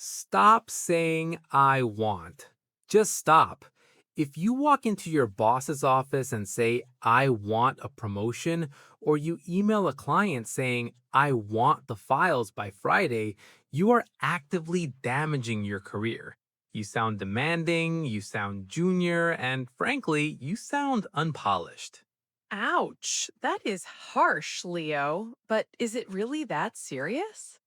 Stop saying I want. Just stop. If you walk into your boss's office and say, I want a promotion, or you email a client saying, I want the files by Friday, you are actively damaging your career. You sound demanding, you sound junior, and frankly, you sound unpolished. Ouch, that is harsh, Leo. But is it really that serious?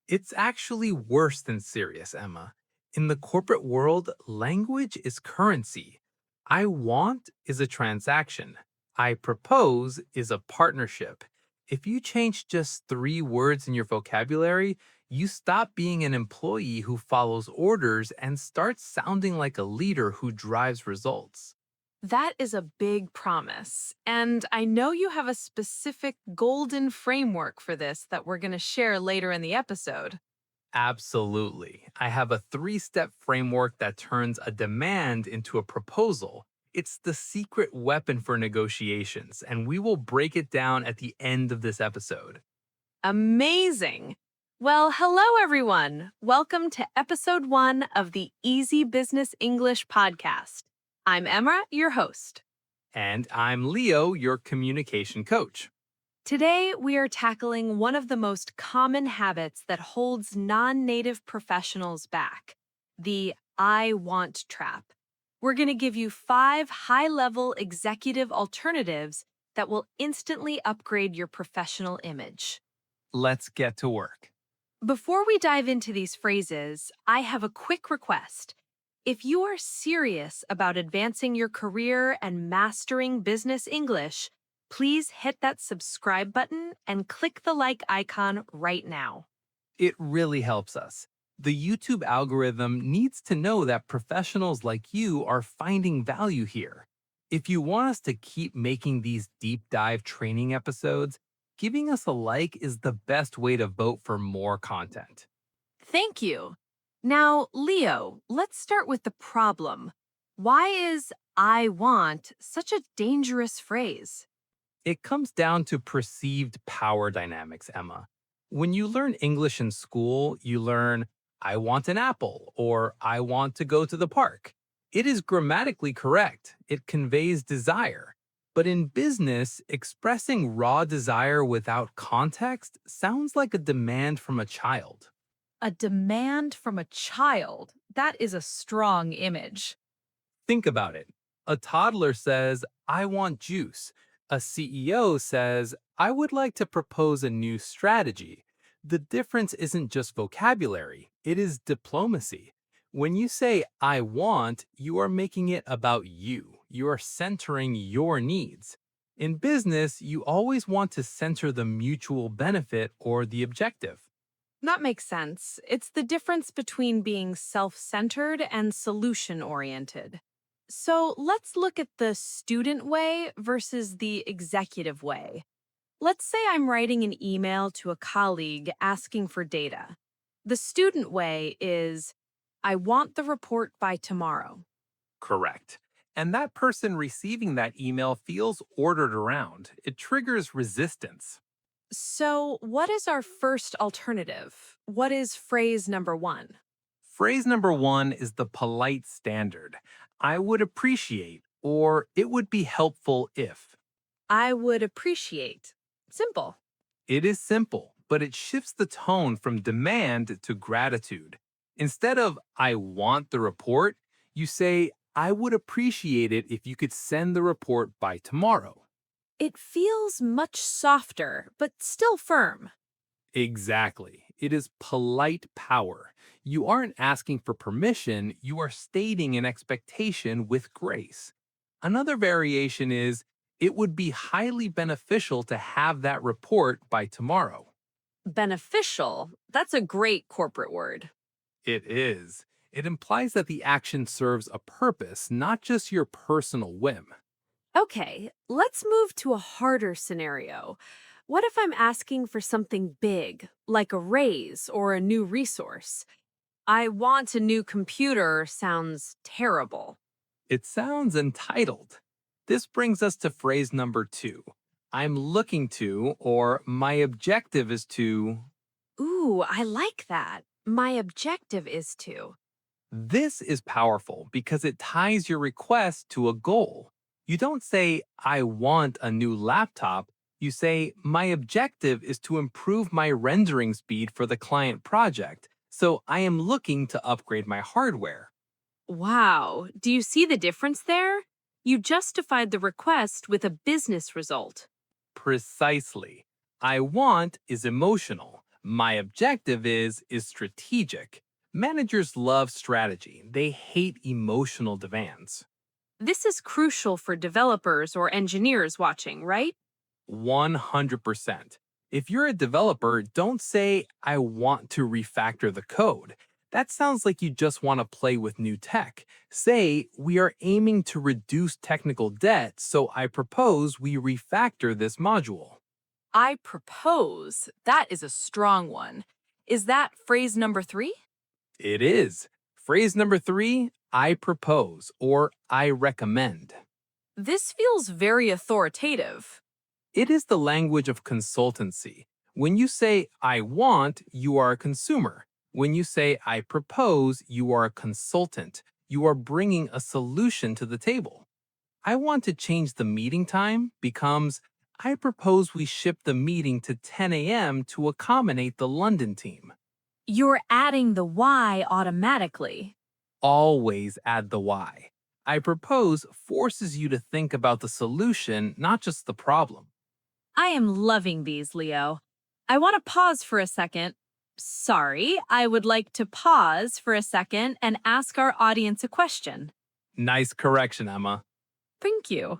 It's actually worse than serious, Emma. In the corporate world, language is currency. I want is a transaction. I propose is a partnership. If you change just 3 words in your vocabulary, you stop being an employee who follows orders and start sounding like a leader who drives results. That is a big promise. And I know you have a specific golden framework for this that we're going to share later in the episode. Absolutely. I have a 3 step framework that turns a demand into a proposal. It's the secret weapon for negotiations, and we will break it down at the end of this episode. Amazing. Well, hello, everyone. Welcome to episode 1 of the Easy Business English podcast. I'm Emma, your host. And I'm Leo, your communication coach. Today, we are tackling one of the most common habits that holds non native professionals back the I want trap. We're going to give you 5 high level executive alternatives that will instantly upgrade your professional image. Let's get to work. Before we dive into these phrases, I have a quick request. If you are serious about advancing your career and mastering business English, please hit that subscribe button and click the like icon right now. It really helps us. The YouTube algorithm needs to know that professionals like you are finding value here. If you want us to keep making these deep dive training episodes, giving us a like is the best way to vote for more content. Thank you. Now, Leo, let's start with the problem. Why is I want such a dangerous phrase? It comes down to perceived power dynamics, Emma. When you learn English in school, you learn, I want an apple or I want to go to the park. It is grammatically correct, it conveys desire. But in business, expressing raw desire without context sounds like a demand from a child. A demand from a child. That is a strong image. Think about it. A toddler says, I want juice. A CEO says, I would like to propose a new strategy. The difference isn't just vocabulary, it is diplomacy. When you say, I want, you are making it about you. You are centering your needs. In business, you always want to center the mutual benefit or the objective. That makes sense. It's the difference between being self centered and solution oriented. So let's look at the student way versus the executive way. Let's say I'm writing an email to a colleague asking for data. The student way is I want the report by tomorrow. Correct. And that person receiving that email feels ordered around. It triggers resistance. So, what is our first alternative? What is phrase number 1? Phrase number 1 is the polite standard. I would appreciate, or it would be helpful if. I would appreciate. Simple. It is simple, but it shifts the tone from demand to gratitude. Instead of, I want the report, you say, I would appreciate it if you could send the report by tomorrow. It feels much softer, but still firm. Exactly. It is polite power. You aren't asking for permission, you are stating an expectation with grace. Another variation is, it would be highly beneficial to have that report by tomorrow. Beneficial. That's a great corporate word. It is. It implies that the action serves a purpose, not just your personal whim. Okay, let's move to a harder scenario. What if I'm asking for something big, like a raise or a new resource? I want a new computer sounds terrible. It sounds entitled. This brings us to phrase number 2. I'm looking to, or my objective is to. Ooh, I like that. My objective is to. This is powerful because it ties your request to a goal. You don't say, I want a new laptop. You say, my objective is to improve my rendering speed for the client project. So I am looking to upgrade my hardware. Wow, do you see the difference there? You justified the request with a business result. Precisely. I want is emotional. My objective is strategic. Managers love strategy. They hate emotional demands. This is crucial for developers or engineers watching, right? 100%. If you're a developer, don't say, I want to refactor the code. That sounds like you just want to play with new tech. Say, we are aiming to reduce technical debt, so I propose we refactor this module. I propose. That is a strong one. Is that phrase number three? It is. Phrase number three, I propose or I recommend. This feels very authoritative. It is the language of consultancy. When you say, I want, you are a consumer. When you say, I propose, you are a consultant. You are bringing a solution to the table. I want to change the meeting time becomes, I propose we ship the meeting to 10 a.m. to accommodate the London team. You're adding the why automatically. Always add the why. I propose forces you to think about the solution, not just the problem. I am loving these, Leo. I want to pause for a second. Sorry, I would like to pause for a second and ask our audience a question. Nice correction, Emma. Thank you.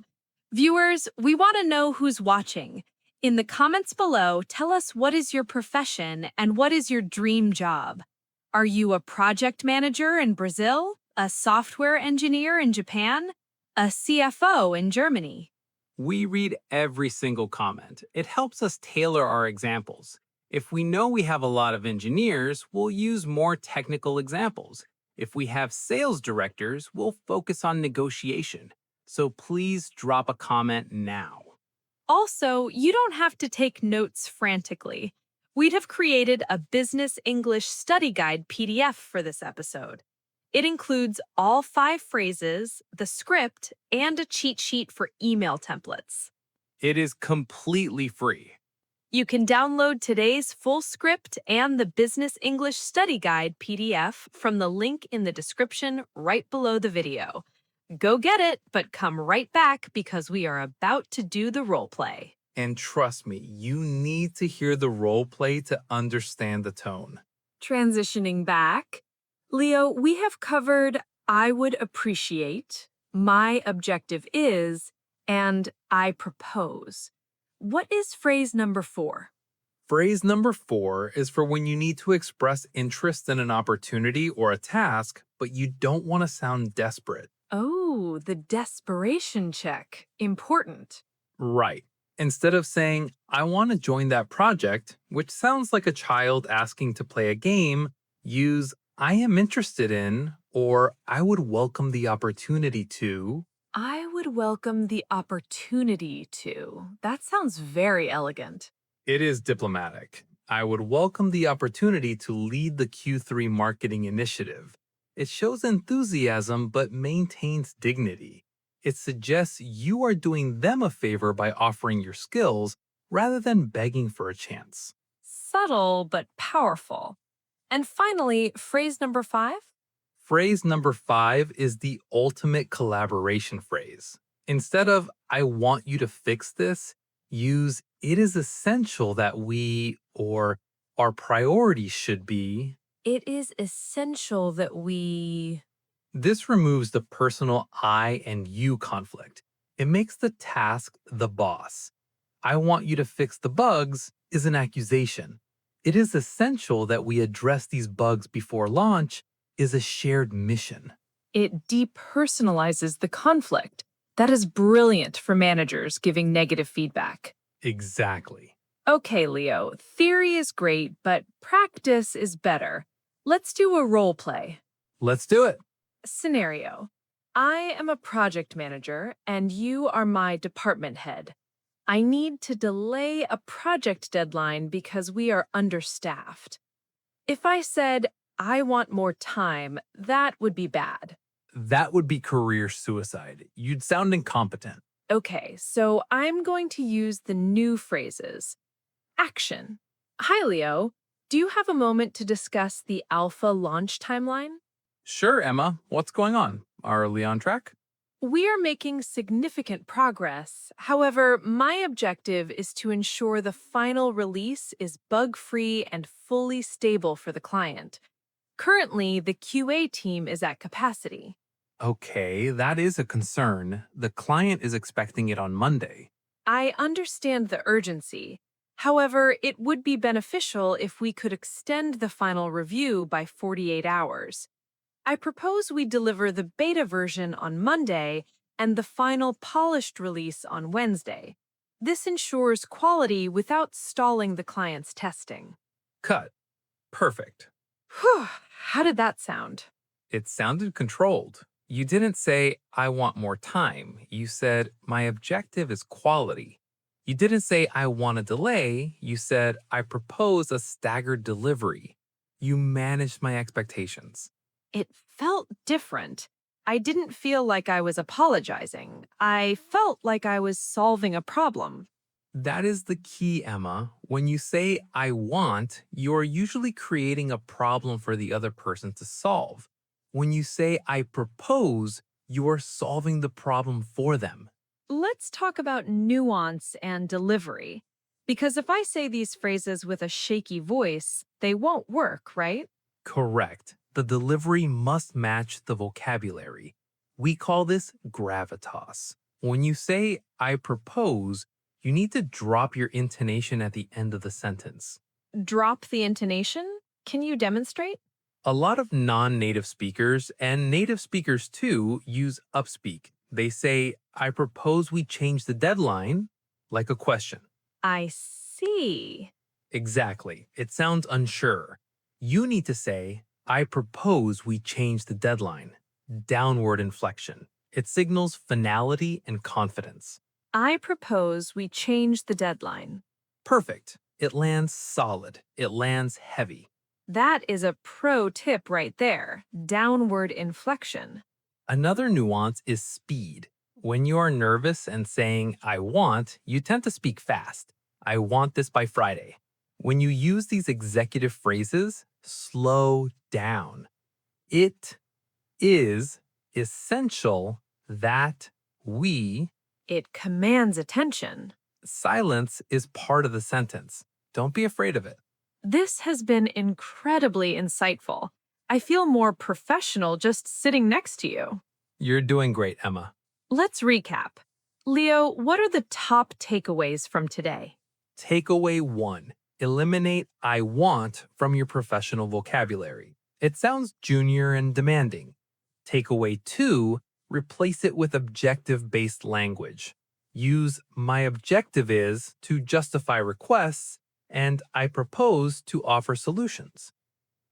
Viewers, we want to know who's watching. In the comments below, tell us what is your profession and what is your dream job. Are you a project manager in Brazil, a software engineer in Japan, a CFO in Germany? We read every single comment. It helps us tailor our examples. If we know we have a lot of engineers, we'll use more technical examples. If we have sales directors, we'll focus on negotiation. So please drop a comment now. Also, you don't have to take notes frantically. We'd have created a Business English Study Guide PDF for this episode. It includes all 5 phrases, the script, and a cheat sheet for email templates. It is completely free. You can download today's full script and the Business English Study Guide PDF from the link in the description right below the video. Go get it, but come right back because we are about to do the role play. And trust me, you need to hear the role play to understand the tone. Transitioning back, Leo, we have covered I would appreciate, my objective is, and I propose. What is phrase number 4? Phrase number 4 is for when you need to express interest in an opportunity or a task, but you don't want to sound desperate. Oh, the desperation check. Important. Right. Instead of saying, I want to join that project, which sounds like a child asking to play a game, use I am interested in or I would welcome the opportunity to. I would welcome the opportunity to. That sounds very elegant. It is diplomatic. I would welcome the opportunity to lead the Q3 marketing initiative. It shows enthusiasm but maintains dignity. It suggests you are doing them a favor by offering your skills rather than begging for a chance. Subtle but powerful. And finally, phrase number 5? Phrase number 5 is the ultimate collaboration phrase. Instead of, I want you to fix this, use, it is essential that we, or our priority should be. It is essential that we. This removes the personal I and you conflict. It makes the task the boss. I want you to fix the bugs is an accusation. It is essential that we address these bugs before launch is a shared mission. It depersonalizes the conflict. That is brilliant for managers giving negative feedback. Exactly. Okay, Leo, theory is great, but practice is better. Let's do a role play. Let's do it. Scenario. I am a project manager and you are my department head. I need to delay a project deadline because we are understaffed. If I said, I want more time, that would be bad. That would be career suicide. You'd sound incompetent. Okay, so I'm going to use the new phrases. Action. Hi, Leo. Do you have a moment to discuss the Alpha launch timeline? Sure, Emma. What's going on? Are we on track? We are making significant progress. However, my objective is to ensure the final release is bug free and fully stable for the client. Currently, the QA team is at capacity. Okay, that is a concern. The client is expecting it on Monday. I understand the urgency. However, it would be beneficial if we could extend the final review by 48 hours. I propose we deliver the beta version on Monday and the final polished release on Wednesday. This ensures quality without stalling the client's testing. Cut. Perfect. Whew, how did that sound? It sounded controlled. You didn't say, I want more time. You said, my objective is quality. You didn't say, I want a delay. You said, I propose a staggered delivery. You managed my expectations. It felt different. I didn't feel like I was apologizing. I felt like I was solving a problem. That is the key, Emma. When you say, I want, you're usually creating a problem for the other person to solve. When you say, I propose, you are solving the problem for them. Let's talk about nuance and delivery. Because if I say these phrases with a shaky voice, they won't work, right? Correct. The delivery must match the vocabulary. We call this gravitas. When you say, I propose, you need to drop your intonation at the end of the sentence. Drop the intonation? Can you demonstrate? A lot of non-native speakers, and native speakers too, use upspeak. They say, I propose we change the deadline, like a question. I see. Exactly. It sounds unsure. You need to say, I propose we change the deadline. Downward inflection. It signals finality and confidence. I propose we change the deadline. Perfect. It lands solid. It lands heavy. That is a pro tip right there. Downward inflection. Another nuance is speed. When you are nervous and saying, I want, you tend to speak fast. I want this by Friday. When you use these executive phrases, slow down. It is essential that we. It commands attention. Silence is part of the sentence. Don't be afraid of it. This has been incredibly insightful. I feel more professional just sitting next to you. You're doing great, Emma. Let's recap. Leo, what are the top takeaways from today? Takeaway 1. Eliminate I want from your professional vocabulary. It sounds junior and demanding. Takeaway 2. Replace it with objective-based language. Use my objective is to justify requests and I propose to offer solutions.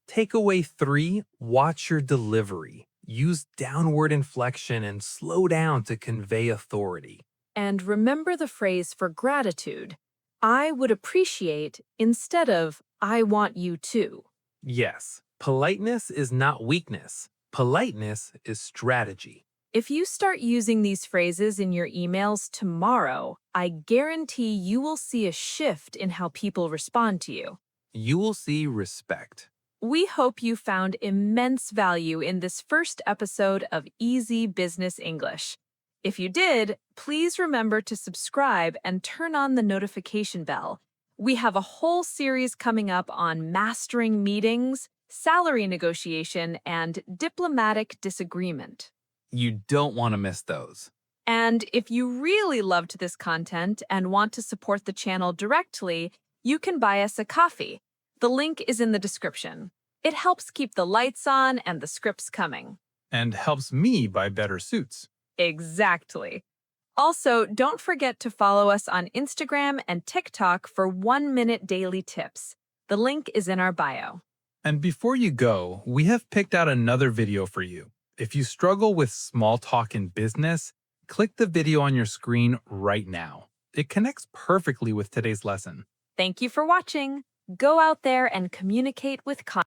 Takeaway 3. Watch your delivery. Use downward inflection and slow down to convey authority. And remember the phrase for gratitude. I would appreciate instead of I want you to. Yes, politeness is not weakness. Politeness is strategy. If you start using these phrases in your emails tomorrow, I guarantee you will see a shift in how people respond to you. You will see respect. We hope you found immense value in this first episode of Easy Business English. If you did, please remember to subscribe and turn on the notification bell. We have a whole series coming up on mastering meetings, salary negotiation, and diplomatic disagreement. You don't want to miss those. And if you really loved this content and want to support the channel directly, you can buy us a coffee. The link is in the description. It helps keep the lights on and the scripts coming. And helps me buy better suits. Exactly. Also, don't forget to follow us on Instagram and TikTok for 1-minute daily tips. The link is in our bio. And before you go, we have picked out another video for you. If you struggle with small talk in business, click the video on your screen right now. It connects perfectly with today's lesson. Thank you for watching. Go out there and communicate with confidence.